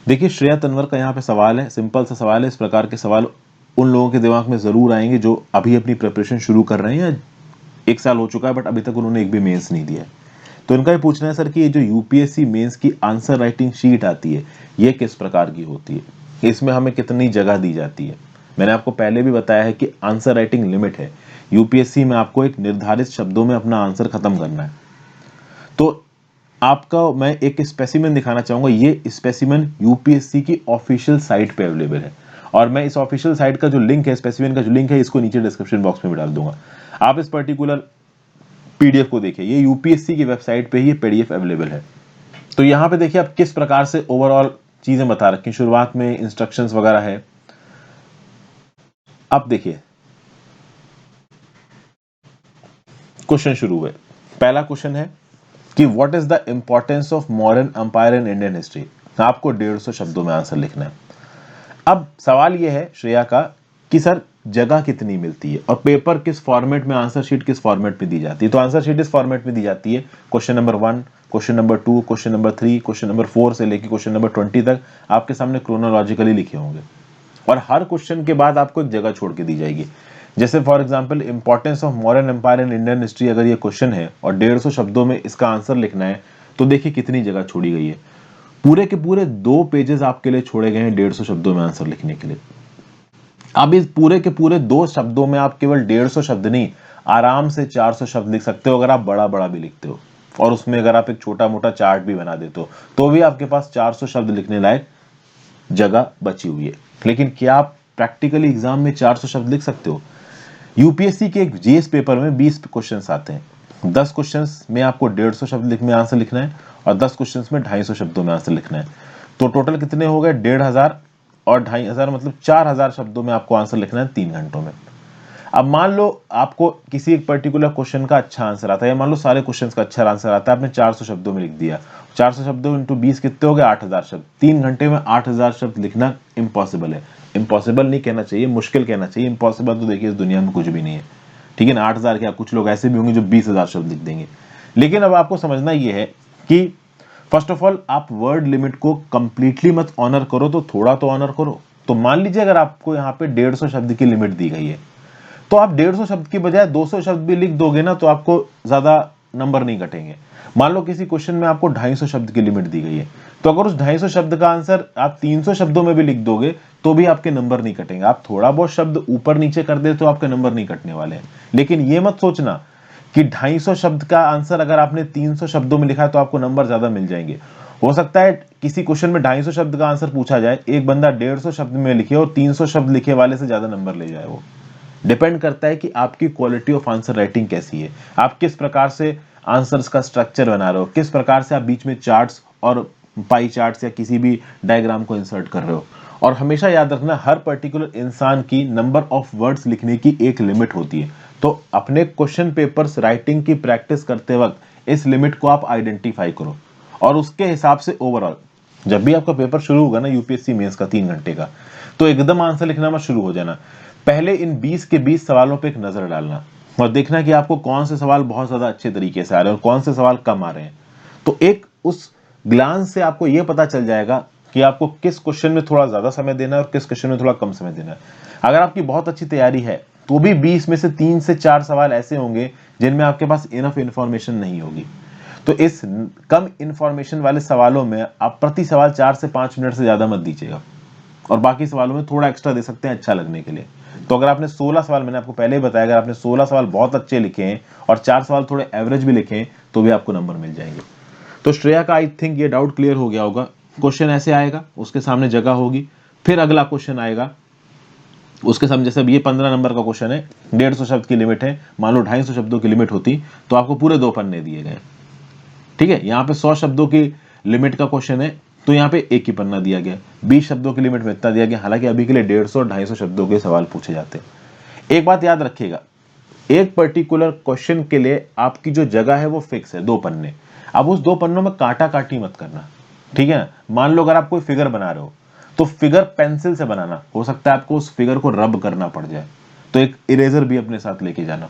देखिए श्रेया तन्वर का यहाँ पे सवाल है, सिंपल सा सवाल है। इस प्रकार के सवाल उन लोगों के दिमाग में जरूर आएंगे जो अभी अपनी प्रिपरेशन शुरू कर रहे हैं या 1 साल हो चुका है बट अभी तक उन्होंने एक भी मेंस नहीं दिया है। तो इनका ये पूछना है सर कि ये जो यूपीएससी मेंस की आंसर राइटिंग शीट आती है ये किस प्रकार की होती है, इसमें हमें कितनी जगह दी जाती है। मैंने आपको पहले भी बताया है कि आंसर राइटिंग लिमिट है। यूपीएससी में आपको एक निर्धारित शब्दों में अपना आंसर खत्म करना है। तो आपका मैं एक स्पेसिमेन दिखाना चाहूंगा। ये स्पेसिमेन यूपीएससी की ऑफिशियल साइट पे अवेलेबल है और मैं इस ऑफिशियल साइट का जो लिंक है, स्पेसिमेन का जो लिंक है, इसको नीचे डिस्क्रिप्शन बॉक्स में भी डाल दूंगा। आप इस पर्टिकुलर पीडीएफ को देखिए, ये यूपीएससी की वेबसाइट पे ही पीडीएफ अवेलेबल है। तो यहाँ पे देखिए आप किस प्रकार से ओवरऑल चीजें बता रखी। शुरुआत में इंस्ट्रक्शंस वगैरह है। अब देखिए क्वेश्चन शुरू हुए। पहला क्वेश्चन है कि what is the importance of modern umpire in Indian history. आपको 150 शब्दों में आंसर लिखना है। अब सवाल यह है श्रेया का कि सर जगह कितनी मिलती है और पेपर किस फॉर्मेट में, आंसर शीट किस फॉर्मेट में दी जाती है। तो आंसर शीट इस फॉर्मेट में दी जाती है। Question number 1, question number 2, question number 3, question number 4 से लेकर क्वेश्चन नंबर 20 तक आपके सामने क्रोनोलॉजिकली लिखे होंगे और हर क्वेश्चन के बाद आपको एक जगह छोड़ के दी जाएगी। जैसे for example importance of modern empire in Indian history, अगर ये क्वेश्चन है और 150 शब्दों में इसका आंसर लिखना है तो देखिए कितनी जगह छोड़ी गई है। पूरे के पूरे 2 पेजेस आपके लिए छोड़े गए हैं 150 शब्दों में आंसर लिखने के लिए। अब इस पूरे के पूरे 2 शब्दों में आप केवल 150 शब्द नहीं, आराम से 400 शब्द लिख सकते हो अगर आप बड़ा बड़ा भी लिखते हो और उसमें अगर आप एक छोटा मोटा चार्ट भी बना देते हो तो भी आपके पास 400 शब्द लिखने लायक जगह बची हुई है। लेकिन क्या आप प्रैक्टिकली एग्जाम में 400 शब्द लिख सकते हो? यूपीएससी के एक जीएस पेपर में 20 क्वेश्चंस आते हैं। 10 क्वेश्चंस में आपको 150 शब्द लिख में आंसर लिखना है और 10 क्वेश्चंस में 250 शब्दों में आंसर लिखना है। तो टोटल कितने हो गए? 1500 और 2500, मतलब 4000 शब्दों में आपको आंसर लिखना है 3 घंटों में। अब मान लो आपको किसी एक पर्टिकुलर क्वेश्चन का अच्छा आंसर आता है या मान लो सारे क्वेश्चंस का अच्छा आंसर आता है, आपने 400 शब्दों में लिख दिया। 400 शब्दों इंटू 20 कितने हो गए? 8000 शब्द। 3 घंटे में 8000 शब्द लिखना इम्पॉसिबल है। इम्पॉसिबल नहीं कहना चाहिए, मुश्किल कहना चाहिए। इम्पॉसिबल तो देखिए इस दुनिया में कुछ भी नहीं है, ठीक है ना। 8000 क्या, कुछ लोग ऐसे भी होंगे जो 20000 शब्द लिख देंगे। लेकिन अब आपको समझना यह है कि फर्स्ट ऑफ ऑल आप वर्ड लिमिट को कंप्लीटली मत ऑनर करो, तो थोड़ा तो ऑनर करो। तो मान लीजिए अगर आपको यहाँ पे 150 शब्द की लिमिट दी गई है तो आप 150 शब्द की बजाय 200 शब्द भी लिख दोगे ना तो आपको ज्यादा नंबर नहीं कटेंगे। मान लो किसी क्वेश्चन में आपको 250 शब्द की लिमिट दी गई है तो अगर उस 250 शब्द का आंसर आप 300 शब्दों में भी लिख दोगे तो भी आपके नंबर नहीं कटेंगे। आप थोड़ा बहुत शब्द ऊपर नीचे कर दे तो आपके नंबर नहीं कटने वाले हैं। लेकिन ये मत सोचना कि 250 शब्द का आंसर अगर आपने 300 शब्दों में लिखा है तो आपको नंबर ज्यादा मिल जाएंगे। हो सकता है किसी क्वेश्चन में 250 शब्द का आंसर पूछा जाए, एक बंदा 150 शब्द में लिखे और 300 शब्द लिखे वाले से ज्यादा नंबर ले जाए। वो डिपेंड करता है कि आपकी क्वालिटी ऑफ आंसर राइटिंग कैसी है, आप किस प्रकार से आंसर्स का स्ट्रक्चर बना रहे हो, किस प्रकार से आप बीच में चार्ट्स और पाई चार्ट्स या किसी भी डायग्राम को इंसर्ट कर रहे हो। और हमेशा याद रखना हर पर्टिकुलर इंसान की नंबर ऑफ वर्ड्स लिखने की एक लिमिट होती है। तो अपने क्वेश्चन पेपर्स राइटिंग की प्रैक्टिस करते वक्त इस लिमिट को आप आइडेंटिफाई करो और उसके हिसाब से ओवरऑल जब भी आपका पेपर शुरू होगा ना यूपीएससी मेंस का 3 घंटे का, तो एकदम आंसर लिखना मत शुरू हो जाना। पहले इन 20 के 20 सवालों पे एक नजर डालना और देखना कि आपको कौन से सवाल बहुत ज्यादा अच्छे तरीके से आ रहे हैं और कौन से सवाल कम आ रहे हैं। तो एक उस ग्लांस से आपको यह पता चल जाएगा कि आपको किस क्वेश्चन में थोड़ा ज्यादा समय देना है और किस क्वेश्चन में थोड़ा कम समय देना है। अगर आपकी बहुत अच्छी तैयारी है तो भी 20 में से 3 से 4 सवाल ऐसे होंगे जिनमें आपके पास इनफ इंफॉर्मेशन नहीं होगी। तो इस कम इंफॉर्मेशन वाले सवालों में आप प्रति सवाल 4 से 5 मिनट से ज्यादा मत दीजिएगा और बाकी सवालों में थोड़ा एक्स्ट्रा दे सकते हैं अच्छा लगने के लिए। तो अगर आपने 16 सवाल, मैंने आपको पहले ही बताया, अगर आपने 16 सवाल बहुत अच्छे लिखे हैं और 4 सवाल थोड़े एवरेज भी लिखे हैं तो भी आपको नंबर मिल जाएंगे। तो श्रेया का आई थिंक ये डाउट क्लियर हो गया होगा। क्वेश्चन ऐसे आएगा, उसके सामने जगह होगी, फिर अगला क्वेश्चन आएगा उसके सामने। जैसे ये 15 नंबर का क्वेश्चन है, 150 शब्द की लिमिट है, मान लो 250 शब्दों की लिमिट होती तो आपको पूरे 2 पन्ने दिए गए, ठीक है। यहाँ पे 100 शब्दों की लिमिट का क्वेश्चन है तो यहाँ पे एक ही पन्ना दिया गया। 20 शब्दों की लिमिट में इतना दिया गया। हालांकि अभी के लिए 150 और 250 शब्दों के सवाल पूछे जाते हैं। एक बात याद रखिएगा, एक पर्टिकुलर क्वेश्चन के लिए आपकी जो जगह है वो फिक्स है, 2 पन्ने। अब उस 2 पन्नों में काटा काटी मत करना, ठीक है। मान लो अगर आप कोई फिगर बना रहे हो तो फिगर पेंसिल से बनाना, हो सकता है आपको उस फिगर को रब करना पड़ जाए, तो एक इरेजर भी अपने साथ लेके जाना।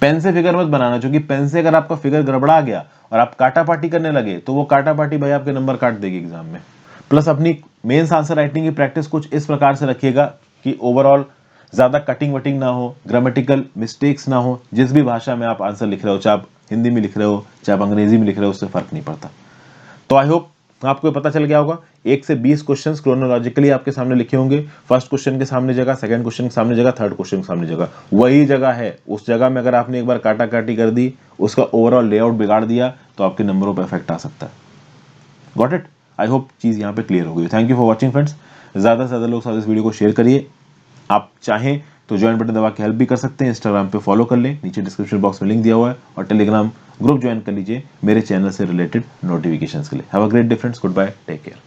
पेन से फिगर मत बनाना, क्योंकि पेन से अगर आपका फिगर गड़बड़ा गया और आप काटा पाटी करने लगे तो वो काटा पाटी भाई आपके नंबर काट देगी एग्जाम में। प्लस अपनी मेंस आंसर राइटिंग की प्रैक्टिस कुछ इस प्रकार से रखिएगा कि ओवरऑल ज़्यादा कटिंग वटिंग ना हो, ग्रामेटिकल मिस्टेक्स ना हो। जिस भी भाषा में आप आंसर लिख रहे हो, चाहे आप हिंदी में लिख रहे हो, चाहे आप अंग्रेजी में लिख रहे हो, उससे फर्क नहीं पड़ता। तो आई होप आपको पता चल गया होगा। 1 से 20 क्वेश्चंस क्रोनोलॉजिकली आपके सामने लिखे होंगे। फर्स्ट क्वेश्चन के सामने जगह, सेकंड क्वेश्चन के सामने जगह, थर्ड क्वेश्चन के सामने जगह, वही जगह है। उस जगह में अगर आपने एक बार काटा काटी कर दी, उसका ओवरऑल लेआउट बिगाड़ दिया, तो आपके नंबरों पर इफेक्ट आ सकता है। Got it? आई होप चीज यहाँ पे क्लियर हो गई। Thank you for watching friends. ज्यादा से ज्यादा लोग साथ इस वीडियो को शेयर करिए। आप चाहें तो ज्वाइन बटन दबा के हेल्प भी कर सकते हैं। इंस्टाग्राम पे फॉलो कर लें, नीचे डिस्क्रिप्शन बॉक्स में लिंक दिया हुआ है, और टेलीग्राम ग्रुप ज्वाइन कर लीजिए मेरे चैनल से रिलेटेड नोटिफिकेशंस के लिए। Have a great day friends, good bye, take care.